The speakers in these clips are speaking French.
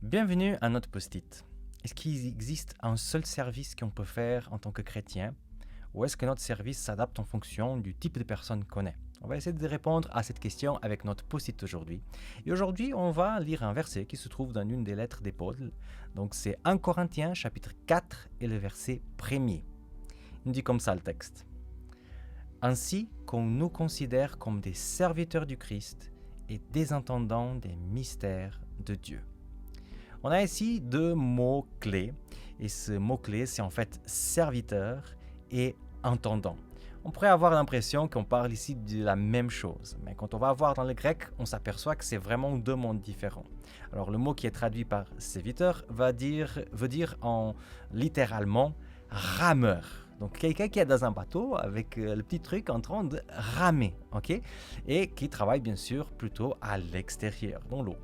Bienvenue à notre post-it. Est-ce qu'il existe un seul service qu'on peut faire en tant que chrétien ou est-ce que notre service s'adapte en fonction du type de personne qu'on est? On va essayer de répondre à cette question avec notre post-it aujourd'hui. Et aujourd'hui, on va lire un verset qui se trouve dans une des lettres des Paul. Donc c'est 1 Corinthiens chapitre 4 et le verset 1er. Il dit comme ça le texte. Ainsi qu'on nous considère comme des serviteurs du Christ et des intendants des mystères de Dieu. On a ici deux mots-clés, et ce mot-clé, c'est en fait serviteur et intendant. On pourrait avoir l'impression qu'on parle ici de la même chose, mais quand on va voir dans le grec, on s'aperçoit que c'est vraiment deux mondes différents. Alors le mot qui est traduit par serviteur veut dire en littéralement rameur. Donc quelqu'un qui est dans un bateau avec le petit truc en train de ramer, ok? Et qui travaille bien sûr plutôt à l'extérieur, dans l'eau.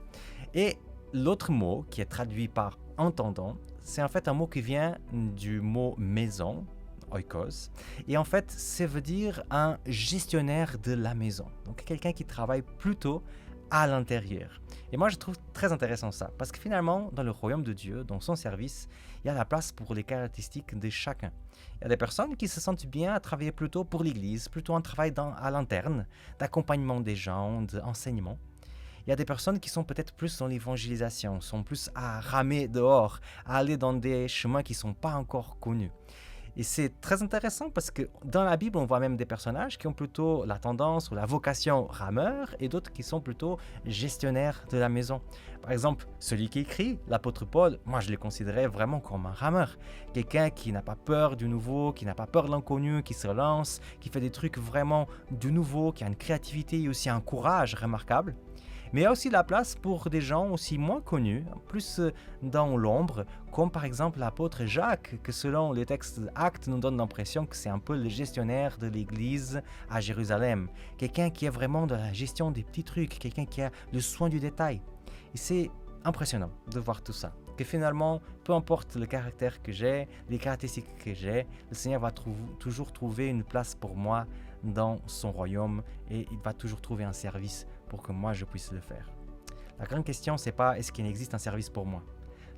Et l'autre mot qui est traduit par intendant, c'est en fait un mot qui vient du mot maison, oikos, et en fait ça veut dire un gestionnaire de la maison, donc quelqu'un qui travaille plutôt à l'intérieur. Et moi je trouve très intéressant ça, parce que finalement dans le royaume de Dieu, dans son service, il y a la place pour les caractéristiques de chacun. Il y a des personnes qui se sentent bien à travailler plutôt pour l'église, plutôt un travail à l'interne, d'accompagnement des gens, d'enseignement. Il y a des personnes qui sont peut-être plus dans l'évangélisation, sont plus à ramer dehors, à aller dans des chemins qui ne sont pas encore connus. Et c'est très intéressant parce que dans la Bible, on voit même des personnages qui ont plutôt la tendance ou la vocation rameur et d'autres qui sont plutôt gestionnaires de la maison. Par exemple, celui qui écrit, l'apôtre Paul, moi je le considérais vraiment comme un rameur. Quelqu'un qui n'a pas peur du nouveau, qui n'a pas peur de l'inconnu, qui se lance, qui fait des trucs vraiment du nouveau, qui a une créativité et aussi un courage remarquable. Mais il y a aussi la place pour des gens aussi moins connus, plus dans l'ombre, comme par exemple l'apôtre Jacques, que selon les textes d'Actes nous donne l'impression que c'est un peu le gestionnaire de l'église à Jérusalem. Quelqu'un qui est vraiment dans la gestion des petits trucs, quelqu'un qui a le soin du détail. Et c'est impressionnant de voir tout ça. Que finalement, peu importe le caractère que j'ai, les caractéristiques que j'ai, le Seigneur va toujours trouver une place pour moi dans son royaume et il va toujours trouver un service pour que moi je puisse le faire. La grande question, c'est pas est-ce qu'il existe un service pour moi.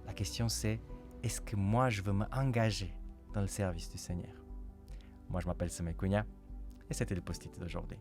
La question c'est est-ce que moi je veux m'engager dans le service du Seigneur. Moi je m'appelle Semé Cunha et c'était le post-it d'aujourd'hui.